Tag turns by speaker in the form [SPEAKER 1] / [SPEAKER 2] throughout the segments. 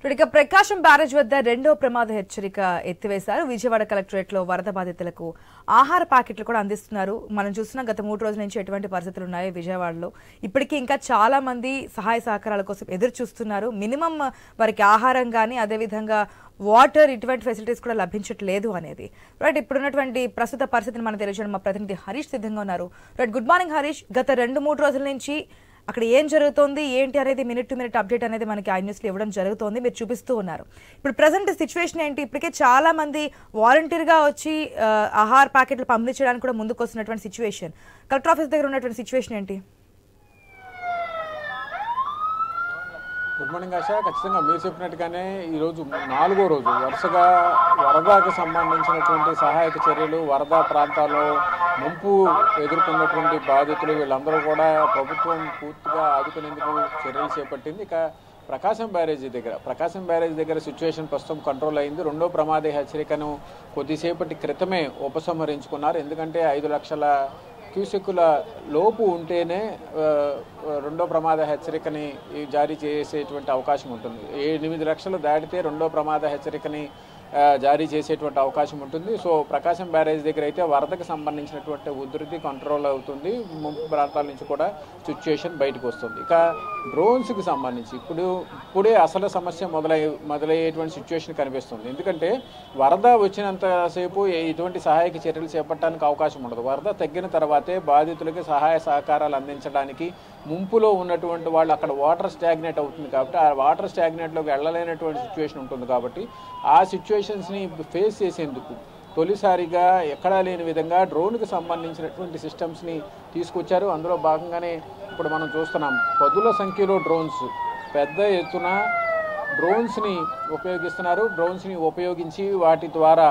[SPEAKER 1] ఇక ప్రకాశం బ్యారేజ్ వద్ద రెండో ప్రమాద హెచ్చరిక ఎత్తివేశారు. విజయవాడ కలెక్టరేట్ లో వరద బాధితులకు ఆహార ప్యాకెట్లు కూడా అందిస్తున్నారు. మనం చూస్తున్న గత 3 రోజుల నుంచి ఎటువంటి పరిస్థితులు ఉన్నాయో విజయవాడలో ఇప్పటికీ ఇంకా చాలా మంది సహాయ సహకారాల కోసం ఎదురు చూస్తున్నారు. మినిమం వారికి ఆహారం కానీ అదేవిధంగా వాటర్ ఇటువంటి ఫెసిలిటీస్ కూడా లభించట్లేదు అనేది రైట్. ఇప్పుడున్నటువంటి ప్రస్తుత పరిస్థితిని మనం తెలియజేయడం మా ప్రతినిధి హరీష్ సిద్ధంగా ఉన్నారు. Right, good morning Harish. గత 2-3 రోజుల నుంచి అక్కడ ఏం జరుగుతోంది ఏంటి అనేది మినిట్ టు మినిట్ అప్డేట్ అనేది మనకి ఐ న్యూస్లో ఇవ్వడం జరుగుతోంది, మీరు చూపిస్తూ ఉన్నారు. ఇప్పుడు ప్రజెంట్ సిచ్యువేషన్ ఏంటి? ఇప్పటికే చాలా మంది వాలంటీర్గా వచ్చి ఆహార ప్యాకెట్లు పంపిణీ చేయడానికి కూడా ముందుకు వస్తున్నటువంటి సిచ్యువేషన్, కలెక్టర్ ఆఫీస్ దగ్గర ఉన్నటువంటి సిచ్యువేషన్ ఏంటి?
[SPEAKER 2] Good morning ASHA. ఖచ్చితంగా మీరు చెప్పినట్టుగానే ఈరోజు 4వ రోజు వరుసగా వరదకు సంబంధించినటువంటి సహాయక చర్యలు, వరద ప్రాంతాల్లో ముంపు ఎదుర్కొన్నటువంటి బాధితులు వీళ్ళందరూ కూడా ప్రభుత్వం పూర్తిగా ఆదుకునేందుకు చర్యలు చేపట్టింది. ఇక ప్రకాశం బ్యారేజ్ దగ్గర సిచ్యువేషన్ ప్రస్తుతం కంట్రోల్ అయింది. రెండో ప్రమాద హెచ్చరికను కొద్దిసేపటి క్రితమే ఉపసంహరించుకున్నారు. ఎందుకంటే 5 లక్షల క్యూసెక్కుల లోపు ఉంటేనే రెండో ప్రమాద హెచ్చరికని జారీ చేసేటువంటి అవకాశం ఉంటుంది. 8 లక్షలు దాటితే రెండో ప్రమాద హెచ్చరికని జారీ చేసేటువంటి అవకాశం ఉంటుంది. సో ప్రకాశం బ్యారేజ్ దగ్గర అయితే వరదకు సంబంధించినటువంటి ఉధృతి కంట్రోల్ అవుతుంది. ముంపు ప్రాంతాల నుంచి కూడా సిచ్యువేషన్ బయటకు వస్తుంది. ఇక డ్రోన్స్కి సంబంధించి ఇప్పుడే అసలు సమస్య మొదలయ్యేటువంటి సిచ్యువేషన్ కనిపిస్తుంది. ఎందుకంటే వరద వచ్చినంతసేపు ఇటువంటి సహాయక చర్యలు చేపట్టడానికి అవకాశం ఉండదు. వరద తగ్గిన తర్వాతే బాధితులకి సహాయ సహకారాలు అందించడానికి ముంపులో ఉన్నటువంటి వాళ్ళు అక్కడ వాటర్ స్టాగ్నేట్ అవుతుంది కాబట్టి ఆ వాటర్ స్టాగ్నేట్లోకి వెళ్ళలేనటువంటి సిచ్యువేషన్ ఉంటుంది. కాబట్టి ఆ సిచ్యువేషన్స్ని ఫేస్ చేసేందుకు తొలిసారిగా ఎక్కడా లేని విధంగా డ్రోన్కి సంబంధించినటువంటి సిస్టమ్స్ని తీసుకొచ్చారు. అందులో భాగంగానే ఇప్పుడు మనం చూస్తున్నాం 10ల సంఖ్యలో డ్రోన్స్, పెద్ద ఎత్తున డ్రోన్స్ని ఉపయోగిస్తున్నారు. డ్రోన్స్ని ఉపయోగించి వాటి ద్వారా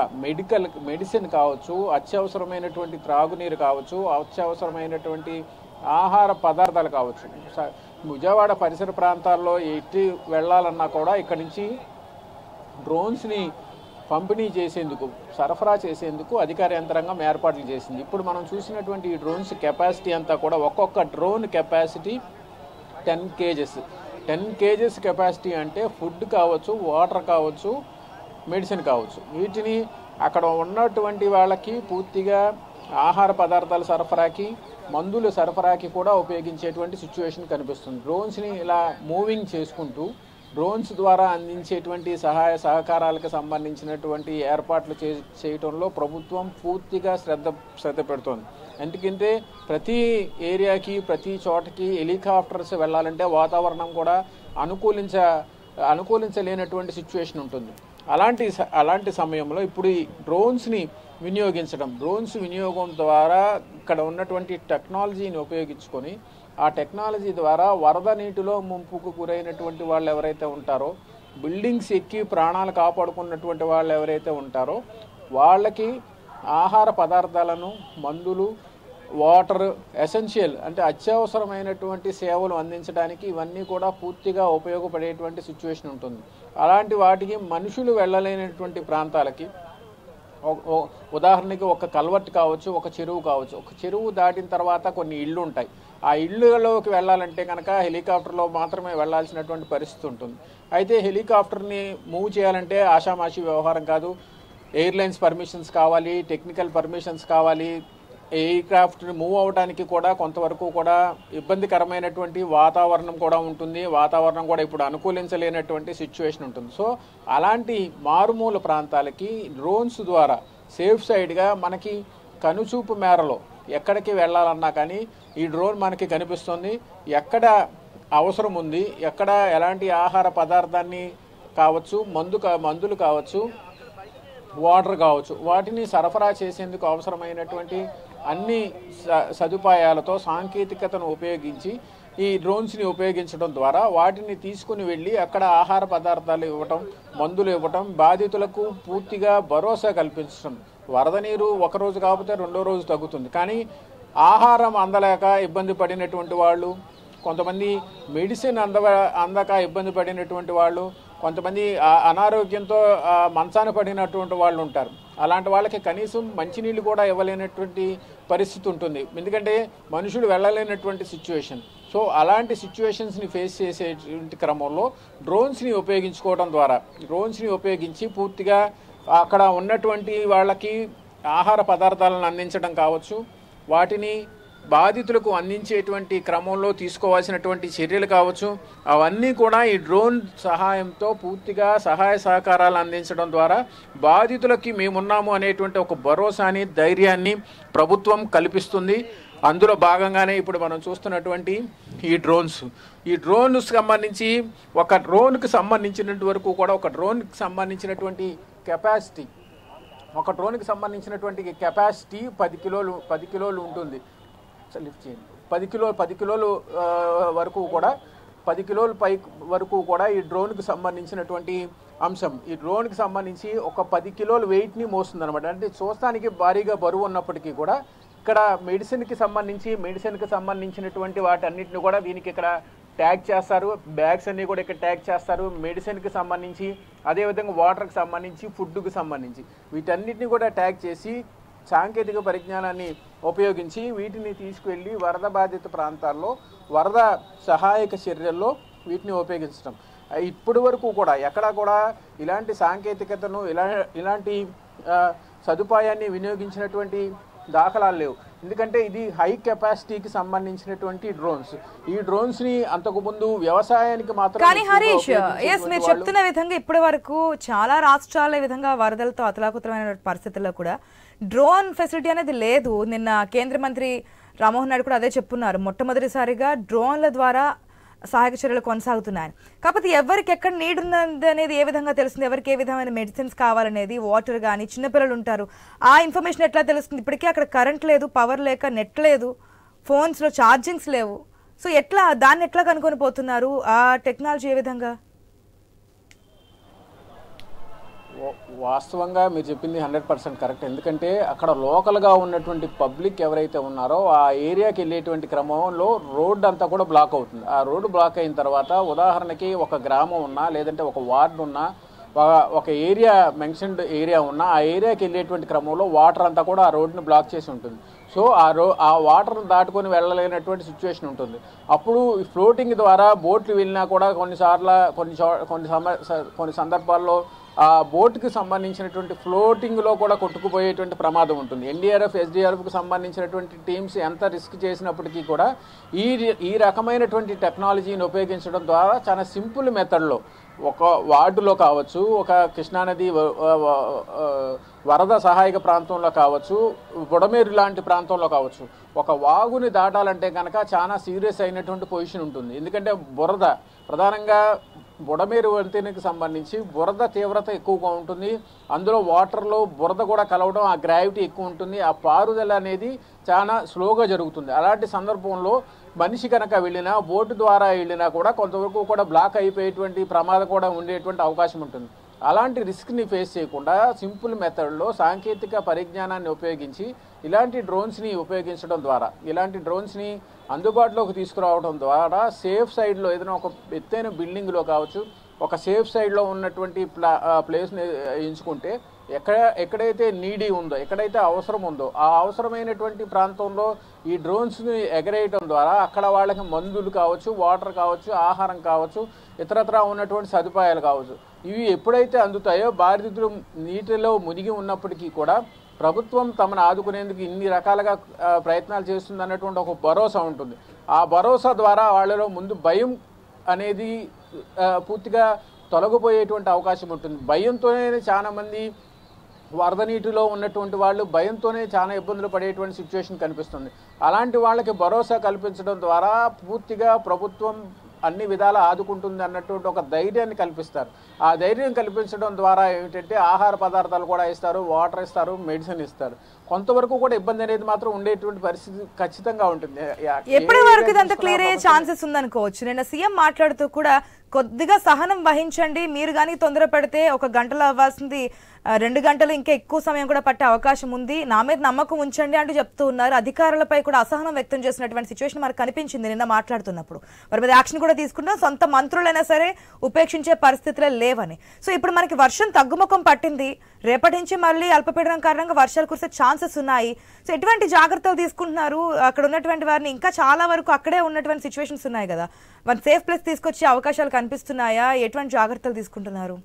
[SPEAKER 2] మెడిసిన్ కావచ్చు, అత్యవసరమైనటువంటి త్రాగునీరు కావచ్చు, అత్యవసరమైనటువంటి ఆహార పదార్థాలు కావచ్చు. విజయవాడ పరిసర ప్రాంతాల్లో ఎట్టి వెళ్ళాలన్నా కూడా ఇక్కడి నుంచి డ్రోన్స్ని పంపిణీ చేసేందుకు, సరఫరా చేసేందుకు అధికార యంత్రాంగం ఏర్పాట్లు చేసింది. ఇప్పుడు మనం చూసినటువంటి ఈ డ్రోన్స్ కెపాసిటీ అంతా కూడా ఒక్కొక్క డ్రోన్ కెపాసిటీ 10 కేజెస్ కెపాసిటీ. అంటే ఫుడ్ కావచ్చు, వాటర్ కావచ్చు, మెడిసిన్ కావచ్చు. వీటిని అక్కడ ఉన్నటువంటి వాళ్ళకి పూర్తిగా ఆహార పదార్థాల సరఫరాకి, మందుల సరఫరాకి కూడా ఉపయోగించేటువంటి సిచ్యువేషన్ కనిపిస్తుంది. డ్రోన్స్ని ఇలా మూవింగ్ చేసుకుంటూ డ్రోన్స్ ద్వారా అందించేటువంటి సహాయ సహకారాలకు సంబంధించినటువంటి ఏర్పాట్లు చేయటంలో ప్రభుత్వం పూర్తిగా శ్రద్ధ పెడుతోంది. ఎందుకంటే ప్రతి ఏరియాకి, ప్రతి చోటకి హెలికాప్టర్స్ వెళ్ళాలంటే వాతావరణం కూడా అనుకూలించలేనటువంటి సిచ్యువేషన్ ఉంటుంది. అలాంటి సమయంలో ఇప్పుడు ఈ డ్రోన్స్ని వినియోగించడం, డ్రోన్స్ వినియోగం ద్వారా ఇక్కడ ఉన్నటువంటి టెక్నాలజీని ఉపయోగించుకొని ఆ టెక్నాలజీ ద్వారా వరద నీటిలో ముంపుకు గురైనటువంటి వాళ్ళు ఎవరైతే ఉంటారో, బిల్డింగ్స్ ఎక్కి ప్రాణాలు కాపాడుకున్నటువంటి వాళ్ళు ఎవరైతే ఉంటారో వాళ్ళకి ఆహార పదార్థాలను, మందులు, వాటర్, ఎసెన్షియల్ అంటే అత్యవసరమైనటువంటి సేవలు అందించడానికి ఇవన్నీ కూడా పూర్తిగా ఉపయోగపడేటువంటి సిచ్యువేషన్ ఉంటుంది. అలాంటి వాటికి మనుషులు వెళ్ళలేనటువంటి ప్రాంతాలకి, ఉదాహరణకి ఒక కల్వర్ట్ కావచ్చు, ఒక చెరువు కావచ్చు. ఒక చెరువు దాటిన తర్వాత కొన్ని ఇళ్ళు ఉంటాయి. ఆ ఇళ్ళలోకి వెళ్ళాలంటే కనుక హెలికాప్టర్లో మాత్రమే వెళ్ళాల్సినటువంటి పరిస్థితి ఉంటుంది. అయితే హెలికాప్టర్ని మూవ్ చేయాలంటే ఆషామాషి వ్యవహారం కాదు. ఎయిర్లైన్స్ పర్మిషన్స్ కావాలి, టెక్నికల్ పర్మిషన్స్ కావాలి. ఎయిర్క్రాఫ్ట్ని మూవ్ అవడానికి కూడా కొంతవరకు కూడా ఇబ్బందికరమైనటువంటి వాతావరణం కూడా ఉంటుంది. వాతావరణం కూడా ఇప్పుడు అనుకూలించలేనటువంటి సిచ్యువేషన్ ఉంటుంది. సో అలాంటి మారుమూల ప్రాంతాలకి డ్రోన్స్ ద్వారా సేఫ్ సైడ్గా మనకి కనుచూపు మేరలో ఎక్కడికి వెళ్ళాలన్నా కానీ ఈ డ్రోన్ మనకి కనిపిస్తుంది. ఎక్కడ అవసరం ఉంది, ఎక్కడ ఎలాంటి ఆహార పదార్థాన్ని కావచ్చు, మందులు కావచ్చు, వాటర్ కావచ్చు, వాటిని సరఫరా చేసేందుకు అవసరమైనటువంటి అన్ని సదుపాయాలతో సాంకేతికతను ఉపయోగించి ఈ డ్రోన్స్ని ఉపయోగించడం ద్వారా వాటిని తీసుకుని వెళ్ళి అక్కడ ఆహార పదార్థాలు ఇవ్వటం, మందులు ఇవ్వటం, బాధితులకు పూర్తిగా భరోసా కల్పించడం. వరద నీరు ఒకరోజు కాకపోతే రెండో రోజు తగ్గుతుంది, కానీ ఆహారం అందలేక ఇబ్బంది పడినటువంటి వాళ్ళు, కొంతమంది మెడిసిన్ అందక ఇబ్బంది పడినటువంటి వాళ్ళు, కొంతమంది అనారోగ్యంతో మంచాన పడినటువంటి వాళ్ళు ఉంటారు. అలాంటి వాళ్ళకి కనీసం మంచినీళ్ళు కూడా ఇవ్వలేనటువంటి పరిస్థితి ఉంటుంది. ఎందుకంటే మనుషులు వెళ్ళలేనటువంటి సిచ్యువేషన్. సో అలాంటి సిచ్యువేషన్స్ని ఫేస్ చేసేటువంటి క్రమంలో డ్రోన్స్ని ఉపయోగించుకోవడం ద్వారా డ్రోన్స్ని ఉపయోగించి పూర్తిగా అక్కడ ఉన్నటువంటి వాళ్ళకి ఆహార పదార్థాలను అందించడం కావచ్చు, వాటిని బాధితులకు అందించేటువంటి క్రమంలో తీసుకోవాల్సినటువంటి చర్యలు కావచ్చు, అవన్నీ కూడా ఈ డ్రోన్ సహాయంతో పూర్తిగా సహాయ సహకారాలు అందించడం ద్వారా బాధితులకి మేమున్నాము అనేటువంటి ఒక భరోసాని, ధైర్యాన్ని ప్రభుత్వం కల్పిస్తుంది. అందులో భాగంగానే ఇప్పుడు మనం చూస్తున్నటువంటి ఈ డ్రోన్స్ సంబంధించి ఒక డ్రోన్కి సంబంధించినంత వరకు కూడా ఒక డ్రోన్కి సంబంధించినటువంటి కెపాసిటీ 10 కిలోలు ఉంటుంది. లిఫ్ట్ చేయండి. 10 కిలోలు వరకు కూడా 10 కిలోల పై వరకు కూడా ఈ డ్రోన్కి సంబంధించినటువంటి అంశం. ఈ డ్రోన్కి సంబంధించి ఒక 10 కిలోల వెయిట్ని మోస్తుంది అనమాట. అంటే చూస్తానికి భారీగా బరువు ఉన్నప్పటికీ కూడా ఇక్కడ మెడిసిన్కి సంబంధించినటువంటి వాటన్నిటిని కూడా దీనికి ఇక్కడ ట్యాగ్ చేస్తారు. బ్యాగ్స్ అన్నీ కూడా ఇక్కడ ట్యాగ్ చేస్తారు. మెడిసిన్కి సంబంధించి, అదేవిధంగా వాటర్కి సంబంధించి, ఫుడ్కి సంబంధించి వీటన్నిటిని కూడా ట్యాగ్ చేసి సాంకేతిక పరిజ్ఞానాన్ని ఉపయోగించి వీటిని తీసుకువెళ్ళి వరద బాధిత ప్రాంతాల్లో వరద సహాయక చర్యల్లో వీటిని ఉపయోగించడం. ఇప్పటి వరకు కూడా ఎక్కడా కూడా ఇలాంటి సాంకేతికతను ఇలాంటి సదుపాయాన్ని వినియోగించినటువంటి దాఖలాలు లేవు. ఎందుకంటే ఇది హై కెపాసిటీకి సంబంధించినటువంటి డ్రోన్స్. ఈ డ్రోన్స్ ని అంతకుముందు వ్యవసాయానికి మాత్రం.
[SPEAKER 1] కానీ హరీష్, మీరు చెప్తున్న విధంగా ఇప్పటి వరకు చాలా రాష్ట్రాల విధంగా వరదలతో అతలాకుతలమైన పరిస్థితుల్లో కూడా డ్రోన్ ఫెసిలిటీ అనేది లేదు. నిన్న కేంద్ర మంత్రి రామ్మోహన్ నాయుడు కూడా అదే చెప్తున్నారు. మొట్టమొదటిసారిగా డ్రోన్ల ద్వారా సహాయక చర్యలు కొనసాగుతున్నాయి. కాకపోతే ఎవరికి ఎక్కడ నీడ్ ఉన్నది అనేది ఏ విధంగా తెలుస్తుంది? ఎవరికి ఏ విధమైన మెడిసిన్స్ కావాలనేది, వాటర్ కానీ, చిన్నపిల్లలు ఉంటారు, ఆ ఇన్ఫర్మేషన్ ఎట్లా తెలుస్తుంది? ఇప్పటికీ అక్కడ కరెంట్ లేదు, పవర్ లేక, నెట్ లేదు, ఫోన్స్లో ఛార్జింగ్స్ లేవు. సో దాన్ని ఎట్లా కనుక్కొని పోతున్నారు? ఆ టెక్నాలజీ ఏ విధంగా?
[SPEAKER 2] వాస్తవంగా మీరు చెప్పింది 100% కరెక్ట్. ఎందుకంటే అక్కడ లోకల్గా ఉన్నటువంటి పబ్లిక్ ఎవరైతే ఉన్నారో ఆ ఏరియాకి వెళ్ళేటువంటి క్రమంలో రోడ్డు అంతా కూడా బ్లాక్ అవుతుంది. ఆ రోడ్డు బ్లాక్ అయిన తర్వాత ఉదాహరణకి ఒక గ్రామం ఉన్నా, లేదంటే ఒక వార్డు ఉన్నా, ఒక ఏరియా మెన్షన్డ్ ఏరియా ఉన్నా, ఆ ఏరియాకి వెళ్ళేటువంటి క్రమంలో వాటర్ అంతా కూడా ఆ రోడ్డుని బ్లాక్ చేసి ఉంటుంది. సో ఆ వాటర్ను దాటుకొని వెళ్ళలేనటువంటి సిచ్యువేషన్ ఉంటుంది. అప్పుడు ఫ్లోటింగ్ ద్వారా బోట్లు వెళ్ళినా కూడా కొన్ని సందర్భాల్లో ఆ బోట్కి సంబంధించినటువంటి ఫ్లోటింగ్లో కూడా కొట్టుకుపోయేటువంటి ప్రమాదం ఉంటుంది. ఎన్డీఆర్ఎఫ్, ఎస్డీఆర్ఎఫ్కి సంబంధించినటువంటి టీమ్స్ ఎంత రిస్క్ చేసినప్పటికీ కూడా ఈ రకమైనటువంటి టెక్నాలజీని ఉపయోగించడం ద్వారా చాలా సింపుల్ మెథడ్లో ఒక వార్డులో కావచ్చు, ఒక కృష్ణానది వరద సహాయక ప్రాంతంలో కావచ్చు, బుడమేరు లాంటి ప్రాంతంలో కావచ్చు, ఒక వాగుని దాటాలంటే కనుక చాలా సీరియస్ అయినటువంటి పొజిషన్ ఉంటుంది. ఎందుకంటే బురద ప్రధానంగా బుడమేరు వంతెనకి సంబంధించి బురద తీవ్రత ఎక్కువగా ఉంటుంది. అందులో వాటర్లో బురద కూడా కలవడం, ఆ గ్రావిటీ ఎక్కువ ఉంటుంది. ఆ పారుదల అనేది చాలా స్లోగా జరుగుతుంది. అలాంటి సందర్భంలో మనిషి కనుక వెళ్ళినా, బోటు ద్వారా వెళ్ళినా కూడా కొంతవరకు కూడా బ్లాక్ అయిపోయేటువంటి ప్రమాదం కూడా ఉండేటువంటి అవకాశం ఉంటుంది. అలాంటి రిస్క్ని ఫేస్ చేయకుండా సింపుల్ మెథడ్లో సాంకేతిక పరిజ్ఞానాన్ని ఉపయోగించి ఇలాంటి డ్రోన్స్ని ఉపయోగించడం ద్వారా, ఇలాంటి డ్రోన్స్ని అందుబాటులోకి తీసుకురావడం ద్వారా సేఫ్ సైడ్లో ఏదైనా ఒక ఎత్తైన బిల్డింగ్లో కావచ్చు, ఒక సేఫ్ సైడ్లో ఉన్నటువంటి ప్లేస్ని ఎంచుకుంటే ఎక్కడైతే నీడీ ఉందో, ఎక్కడైతే అవసరం ఉందో ఆ అవసరమైనటువంటి ప్రాంతంలో ఈ డ్రోన్స్ని ఎగరేయడం ద్వారా అక్కడ వాళ్ళకి మందులు కావచ్చు, వాటర్ కావచ్చు, ఆహారం కావచ్చు, ఇతరత్రా ఉన్నటువంటి సదుపాయాలు కావచ్చు, ఇవి ఎప్పుడైతే అందుతాయో బాధితులు నీటిలో మునిగి ఉన్నప్పటికీ కూడా ప్రభుత్వం తమను ఆదుకునేందుకు ఇన్ని రకాలుగా ప్రయత్నాలు చేస్తుంది అన్నటువంటి ఒక భరోసా ఉంటుంది. ఆ భరోసా ద్వారా వాళ్ళలో ముందు భయం అనేది పూర్తిగా తొలగిపోయేటువంటి అవకాశం ఉంటుంది. భయంతోనే చాలామంది వరద నీటిలో ఉన్నటువంటి వాళ్ళు భయంతోనే చాలా ఇబ్బందులు పడేటువంటి సిచ్యువేషన్ కనిపిస్తుంది. అలాంటి వాళ్ళకి భరోసా కల్పించడం ద్వారా పూర్తిగా ప్రభుత్వం అన్ని విధాలా ఆదుకుంటుంది అన్నటువంటి ఒక ధైర్యాన్ని కల్పిస్తారు. ఆ ధైర్యం కల్పించడం ద్వారా ఏమిటంటే ఆహార పదార్థాలు కూడా ఇస్తారు, వాటర్ ఇస్తారు, మెడిసిన్ ఇస్తారు. కొంతవరకు కూడా ఇబ్బంది అనేది మాత్రం ఉండేటువంటి పరిస్థితి ఖచ్చితంగా ఉంటుంది.
[SPEAKER 1] ఎప్పటి వరకు ఇదంతా క్లియర్ అయ్యే ఛాన్సెస్ ఉందనుకోవచ్చు? నిన్న సీఎం మాట్లాడుతూ కూడా కొద్దిగా సహనం వహించండి, మీరు కానీ తొందరపడితే 1 గంటలో అవ్వాల్సింది 2 గంటలు ఇంకా ఎక్కువ సమయం కూడా పట్టే అవకాశం ఉంది, నా మీద నమ్మకం ఉంచండి అంటూ చెప్తూ ఉన్నారు. అధికారులపై కూడా అసహనం వ్యక్తం చేసినటువంటి సిచ్యువేషన్ మనకు కనిపించింది నిన్న మాట్లాడుతున్నప్పుడు. వారి మీద యాక్షన్ కూడా తీసుకుంటాం, సొంత మంత్రులైనా సరే ఉపేక్షించే పరిస్థితులే లేవని. సో ఇప్పుడు మనకి వర్షం తగ్గుముఖం పట్టింది, రేపటి నుంచి మళ్ళీ అల్పపీడనం కారణంగా వర్షాలు కురిసే ఛాన్సెస్ ఉన్నాయి. సో ఎటువంటి జాగ్రత్తలు తీసుకుంటున్నారు? అక్కడ ఉన్నటువంటి వారిని ఇంకా చాలా వరకు అక్కడే ఉన్నటువంటి సిచ్యువేషన్స్ ఉన్నాయి కదా, వన్ సేఫ్ ప్లేస్ తీసుకొచ్చే అవకాశాలు కనిపిస్తున్నాయా? ఎటువంటి జాగ్రత్తలు తీసుకుంటున్నారు?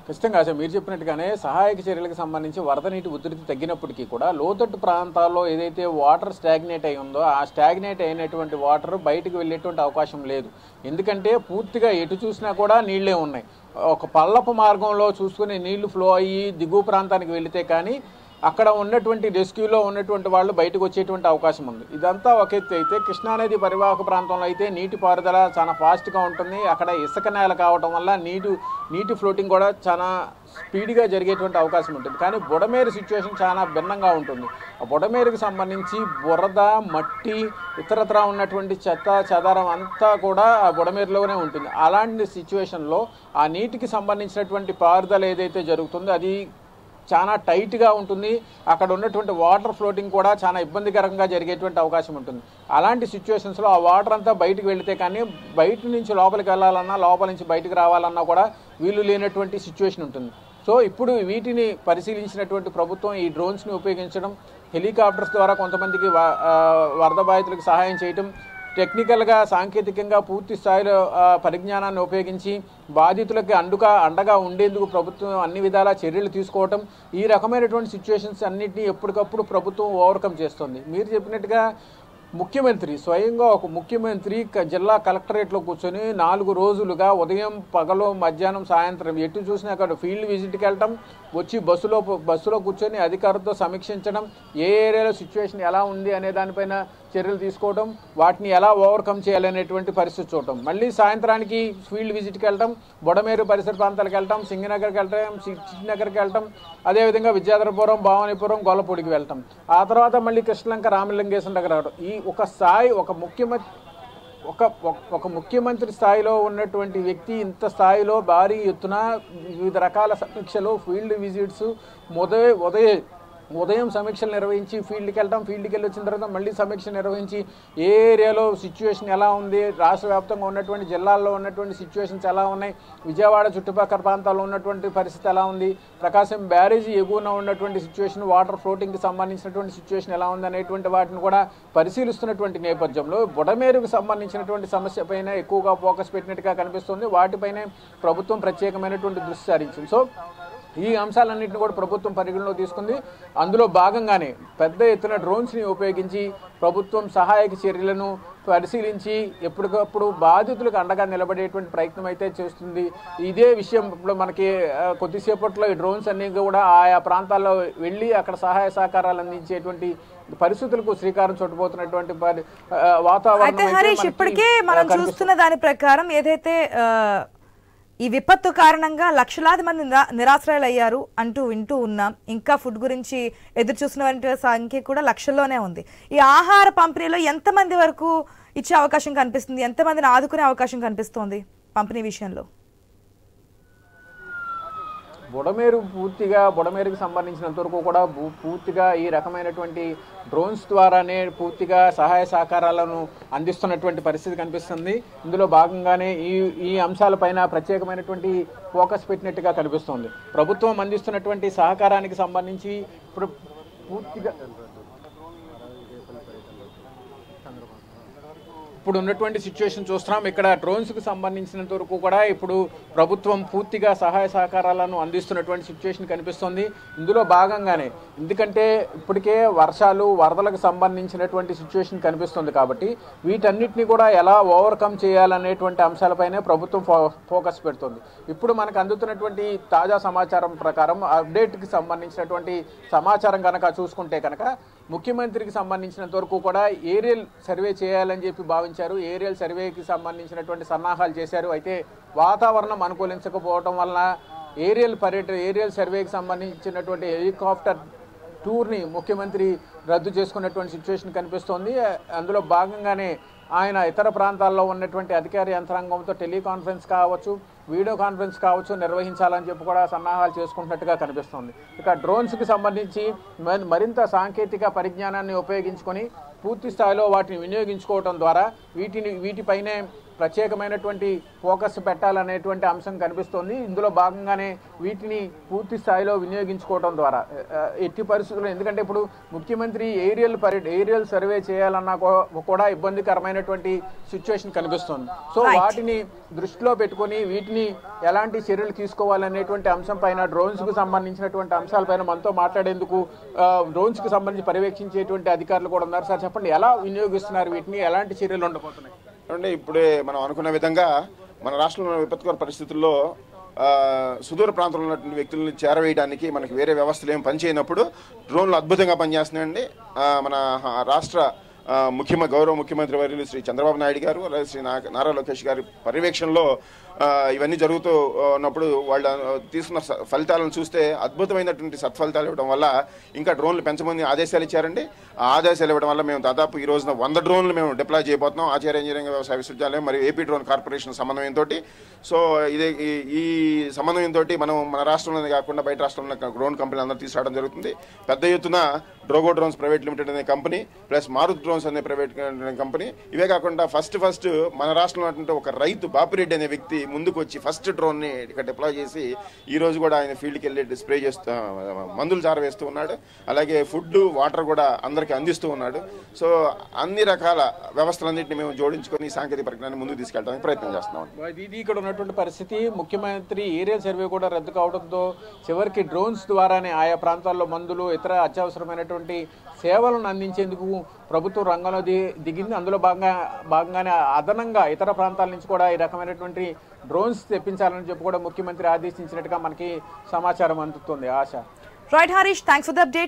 [SPEAKER 2] ఖచ్చితంగా అసలు మీరు చెప్పినట్టుగానే సహాయక చర్యలకు సంబంధించి వరద నీటి ఉధృతి తగ్గినప్పటికీ కూడా లోతట్టు ప్రాంతాల్లో ఏదైతే వాటర్ స్టాగ్నేట్ అయి ఉందో ఆ స్టాగ్నేట్ అయినటువంటి వాటర్ బయటకు వెళ్ళేటువంటి అవకాశం లేదు. ఎందుకంటే పూర్తిగా ఎటు చూసినా కూడా నీళ్లే ఉన్నాయి. ఒక పల్లపు మార్గంలో చూసుకుని నీళ్లు ఫ్లో అయ్యి దిగువ ప్రాంతానికి వెళితే కానీ అక్కడ ఉన్నటువంటి రెస్క్యూలో ఉన్నటువంటి వాళ్ళు బయటకు వచ్చేటువంటి అవకాశం ఉంది. ఇదంతా ఒక ఎత్తు అయితే, కృష్ణానది పరివాహక ప్రాంతంలో అయితే నీటి పారుదల చాలా ఫాస్ట్గా ఉంటుంది. అక్కడ ఇసుక నేల కావడం వల్ల నీటి ఫ్లోటింగ్ కూడా చాలా స్పీడ్గా జరిగేటువంటి అవకాశం ఉంటుంది. కానీ బుడమేరు సిచ్యువేషన్ చాలా భిన్నంగా ఉంటుంది. ఆ బుడమేరుకు సంబంధించి బురద, మట్టి, ఇతరత్రా ఉన్నటువంటి చెత్త చెదారం అంతా కూడా ఆ బుడమేరులోనే ఉంటుంది. అలాంటి సిచ్యువేషన్లో ఆ నీటికి సంబంధించినటువంటి పారుదల ఏదైతే జరుగుతుందో అది చాలా టైట్గా ఉంటుంది. అక్కడ ఉన్నటువంటి వాటర్ ఫ్లోటింగ్ కూడా చాలా ఇబ్బందికరంగా జరిగేటువంటి అవకాశం ఉంటుంది. అలాంటి సిచ్యువేషన్స్లో ఆ వాటర్ అంతా బయటకు వెళితే కానీ బయట నుంచి లోపలికి వెళ్ళాలన్నా, లోపల నుంచి బయటకు రావాలన్నా కూడా వీలు లేనటువంటి సిచ్యువేషన్ ఉంటుంది. సో ఇప్పుడు వీటిని పరిశీలించినటువంటి ప్రభుత్వం ఈ డ్రోన్స్ని ఉపయోగించడం, హెలికాప్టర్స్ ద్వారా కొంతమందికి వరద బాధితులకు సహాయం చేయటం, టెక్నికల్గా సాంకేతికంగా పూర్తి స్థాయిలో పరిజ్ఞానాన్ని ఉపయోగించి బాధితులకి అండగా ఉండేందుకు ప్రభుత్వం అన్ని విధాల చర్యలు తీసుకోవటం, ఈ రకమైనటువంటి సిచ్యువేషన్స్ అన్నింటినీ ఎప్పటికప్పుడు ప్రభుత్వం ఓవర్కమ్ చేస్తుంది. మీరు చెప్పినట్టుగా ముఖ్యమంత్రి స్వయంగా ఒక ముఖ్యమంత్రి జిల్లా కలెక్టరేట్లో కూర్చొని 4 రోజులుగా ఉదయం, పగలు, మధ్యాహ్నం, సాయంత్రం ఎటు చూసినా అక్కడ ఫీల్డ్ విజిట్కి వెళ్ళటం, వచ్చి బస్సులో కూర్చొని అధికారులతో సమీక్షించడం, ఏ ఏరియాలో సిచ్యువేషన్ ఎలా ఉంది అనే దానిపైన చర్యలు తీసుకోవడం, వాటిని ఎలా ఓవర్కమ్ చేయాలనేటువంటి పరిస్థితి చూడటం, మళ్ళీ సాయంత్రానికి ఫీల్డ్ విజిట్కి వెళ్ళటం, బుడమేరు పరిసర ప్రాంతాలకు వెళ్ళటం, సింగనగర్కి వెళ్ళటం, చిట్టినగర్కి వెళ్ళటం, అదేవిధంగా విద్యాధరపురం, భవానీపురం, గొల్లపూడికి వెళ్ళటం, ఆ తర్వాత మళ్ళీ కృష్ణలంక, రామలింగేశ్వరం దగ్గర రావడం. ఈ ఒక స్థాయి ఒక ముఖ్యమంత్రి స్థాయిలో ఉన్నటువంటి వ్యక్తి ఇంత స్థాయిలో భారీ ఎత్తున వివిధ రకాల సమీక్షలు, ఫీల్డ్ విజిట్స్, ఉదయం సమీక్షలు నిర్వహించి ఫీల్డ్కి వెళ్ళటం, ఫీల్డ్కి వెళ్ళి వచ్చిన తర్వాత మళ్ళీ సమీక్ష నిర్వహించి ఏ ఏరియాలో సిచ్యువేషన్ ఎలా ఉంది, రాష్ట్ర వ్యాప్తంగా ఉన్నటువంటి జిల్లాల్లో ఉన్నటువంటి సిచ్యువేషన్స్ ఎలా ఉన్నాయి, విజయవాడ చుట్టుపక్కల ప్రాంతాల్లో ఉన్నటువంటి పరిస్థితి ఎలా ఉంది, ప్రకాశం బ్యారేజీ ఎగువన ఉన్నటువంటి సిచ్యువేషన్, వాటర్ ఫ్లోటింగ్కి సంబంధించినటువంటి సిచ్యువేషన్ ఎలా ఉంది అనేటువంటి వాటిని కూడా పరిశీలిస్తున్నటువంటి నేపథ్యంలో బుడమేరుకు సంబంధించినటువంటి సమస్య పైన ఎక్కువగా ఫోకస్ పెట్టినట్టుగా కనిపిస్తుంది. వాటిపైనే ప్రభుత్వం ప్రత్యేకమైనటువంటి దృష్టి సారించింది. సో ఈ అంశాలన్నింటినీ కూడా ప్రభుత్వం పరిగణలో తీసుకుంది. అందులో భాగంగానే పెద్ద ఎత్తున డ్రోన్స్ని ఉపయోగించి ప్రభుత్వం సహాయక చర్యలను పరిశీలించి ఎప్పటికప్పుడు బాధితులకు అండగా నిలబడేటువంటి ప్రయత్నం అయితే చేస్తుంది. ఇదే విషయం ఇప్పుడు మనకి కొద్దిసేపట్లో ఈ డ్రోన్స్ అన్ని కూడా ఆయా ప్రాంతాల్లో వెళ్ళి అక్కడ సహాయ సహకారాలు అందించేటువంటి పరిస్థితులకు శ్రీకారం చుట్టబోతున్నటువంటి వాతావరణం.
[SPEAKER 1] ఇప్పటికే మనం చూస్తున్న దాని ప్రకారం ఏదైతే ఈ విపత్తు కారణంగా లక్షలాది మంది నిరాశ్రయాలయ్యారు అంటూ వింటూ ఉన్నాం. ఇంకా ఫుడ్ గురించి ఎదురు చూస్తున్న సంఖ్య కూడా లక్షల్లోనే ఉంది. ఈ ఆహార పంపిణీలో ఎంతమంది వరకు ఇచ్చే అవకాశం కనిపిస్తుంది? ఎంతమందిని ఆదుకునే అవకాశం కనిపిస్తోంది పంపిణీ విషయంలో?
[SPEAKER 2] బుడమేరుకు సంబంధించినంత వరకు కూడా పూర్తిగా ఈ రకమైనటువంటి డ్రోన్స్ ద్వారానే పూర్తిగా సహాయ సహకారాలను అందిస్తున్నటువంటి పరిస్థితి కనిపిస్తుంది. ఇందులో భాగంగానే ఈ అంశాలపైన ప్రత్యేకమైనటువంటి ఫోకస్ పెట్టినట్టుగా కనిపిస్తుంది. ప్రభుత్వం అందిస్తున్నటువంటి సహకారానికి సంబంధించి ఇప్పుడు ఉన్నటువంటి సిచ్యువేషన్ చూస్తున్నాం. ఇక్కడ డ్రోన్స్కి సంబంధించినంత వరకు కూడా ఇప్పుడు ప్రభుత్వం పూర్తిగా సహాయ సహకారాలను అందిస్తున్నటువంటి సిచ్యువేషన్ కనిపిస్తుంది. ఇందులో భాగంగానే ఎందుకంటే ఇప్పటికే వర్షాలు, వరదలకు సంబంధించినటువంటి సిచ్యువేషన్ కనిపిస్తుంది కాబట్టి వీటన్నిటిని కూడా ఎలా ఓవర్కమ్ చేయాలనేటువంటి అంశాలపైనే ప్రభుత్వం ఫోకస్ పెడుతుంది. ఇప్పుడు మనకు అందుతున్నటువంటి తాజా సమాచారం ప్రకారం అప్డేట్కి సంబంధించినటువంటి సమాచారం కనుక చూసుకుంటే కనుక ముఖ్యమంత్రికి సంబంధించినంత వరకు కూడా ఏరియల్ సర్వే చేయాలని చెప్పి భావించారు. ఏరియల్ సర్వేకి సంబంధించినటువంటి సన్నాహాలు చేశారు. అయితే వాతావరణం అనుకూలించకపోవడం వలన ఏరియల్ సర్వేకి సంబంధించినటువంటి హెలికాప్టర్ టూర్ని ముఖ్యమంత్రి రద్దు చేసుకున్నటువంటి సిచ్యువేషన్ కనిపిస్తోంది. అందులో భాగంగానే ఆయన ఇతర ప్రాంతాల్లో ఉన్నటువంటి అధికార యంత్రాంగంతో టెలికాన్ఫరెన్స్ కావచ్చు, వీడియో కాన్ఫరెన్స్ కావచ్చు నిర్వహించాలని చెప్పి కూడా సన్నాహాలు చేసుకుంటున్నట్టుగా కనిపిస్తుంది. ఇక డ్రోన్స్కి సంబంధించి మరింత సాంకేతిక పరిజ్ఞానాన్ని ఉపయోగించుకొని పూర్తి స్థాయిలో వాటిని వినియోగించుకోవడం ద్వారా వీటిపైనే ప్రత్యేకమైనటువంటి ఫోకస్ పెట్టాలనేటువంటి అంశం కనిపిస్తోంది. ఇందులో భాగంగానే వీటిని పూర్తి స్థాయిలో వినియోగించుకోవడం ద్వారా ఎట్టి పరిస్థితుల్లో, ఎందుకంటే ఇప్పుడు ముఖ్యమంత్రి ఏరియల్ సర్వే చేయాలన్నా కూడా ఇబ్బందికరమైనటువంటి సిచ్యువేషన్ కనిపిస్తుంది. సో వాటిని దృష్టిలో పెట్టుకొని వీటిని ఎలాంటి చర్యలు తీసుకోవాలనేటువంటి అంశం పైన, డ్రోన్స్కు సంబంధించినటువంటి అంశాలపైన మనతో మాట్లాడేందుకు డ్రోన్స్కి సంబంధించి పర్యవేక్షించేటువంటి అధికారులు కూడా ఉన్నారు. సార్ చెప్పండి, ఎలా వినియోగిస్తున్నారు వీటిని, ఎలాంటి చర్యలు ఉండబోతున్నాయి?
[SPEAKER 3] అంటే ఇప్పుడే మనం అనుకున్న విధంగా మన రాష్ట్రంలో విపత్కర పరిస్థితుల్లో సుదూర ప్రాంతంలో ఉన్నటువంటి వ్యక్తులను చేరవేయడానికి మనకి వేరే వ్యవస్థలు ఏం పనిచేయనప్పుడు డ్రోన్లు అద్భుతంగా పనిచేస్తున్నాయండి. మన రాష్ట్ర గౌరవ ముఖ్యమంత్రి వర్యులు శ్రీ చంద్రబాబు నాయుడు గారు, అలాగే శ్రీ నారా లోకేష్ గారి పర్యవేక్షణలో ఇవన్నీ జరుగుతూ ఉన్నప్పుడు వాళ్ళు తీసుకున్న ఫలితాలను చూస్తే అద్భుతమైనటువంటి సత్ఫలితాలు ఇవ్వడం వల్ల ఇంకా డ్రోన్లు పెంచమని ఆదేశాలు ఇచ్చారండి. ఆ ఆదేశాలు ఇవ్వడం వల్ల మేము దాదాపు ఈ రోజున 100 డ్రోన్లు మేము డిప్లాయ్ చేయబోతున్నాం. ఆచార్య ఇంజనీరింగ్ వ్యవసాయ విశ్వవిద్యాలయం మరియు ఏపీ డ్రోన్ కార్పొరేషన్ సమన్వయంతో. సో ఈ సమన్వయంతో మనం మన రాష్ట్రంలోనే కాకుండా బయట రాష్ట్రంలో డ్రోన్ కంపెనీలు అందరూ తీసుకురావడం జరుగుతుంది. పెద్ద ఎత్తున డ్రోగో డ్రోన్స్ ప్రైవేట్ లిమిటెడ్ అనే కంపెనీ ప్లస్ మారుత్ డ్రోన్స్ అనే ప్రైవేట్ కంపెనీ, ఇవే కాకుండా ఫస్ట్ మన రాష్ట్రంలో ఉన్నటువంటి ఒక రైతు బాపిరెడ్డి అనే వ్యక్తి ముందుకు వచ్చి ఫస్ట్ డ్రోన్ని ఇక్కడ డిప్లాయ్ చేసి ఈ రోజు కూడా ఆయన ఫీల్డ్కి వెళ్ళి స్ప్రే చేస్తూ మందులు జారవేస్తూ ఉన్నాడు. అలాగే ఫుడ్, వాటర్ కూడా అందరికీ అందిస్తూ ఉన్నాడు. సో అన్ని రకాల వ్యవస్థలన్నింటినీ మేము జోడించుకొని సాంకేతిక పరిజ్ఞానాన్ని ముందుకు తీసుకెళ్ళడానికి ప్రయత్నం చేస్తున్నాం.
[SPEAKER 2] ఇది ఇక్కడ ఉన్నటువంటి పరిస్థితి. ముఖ్యమంత్రి ఏరియల్ సర్వే కూడా రద్దు కావడంతో చివరికి డ్రోన్స్ ద్వారానే ఆయా ప్రాంతాల్లో మందులు, ఇతర అత్యవసరమైనటువంటి సేవలను అందించేందుకు ప్రభుత్వం రంగంలో దిగింది. అందులో భాగంగానే అదనంగా ఇతర ప్రాంతాల నుంచి కూడా ఈ రకమైనటువంటి డ్రోన్స్ తెప్పించాలని చెప్పి కూడా ముఖ్యమంత్రి ఆదేశించినట్టుగా మనకి సమాచారం అందుతుంది. Asha.
[SPEAKER 1] Right Harish, thanks for the update.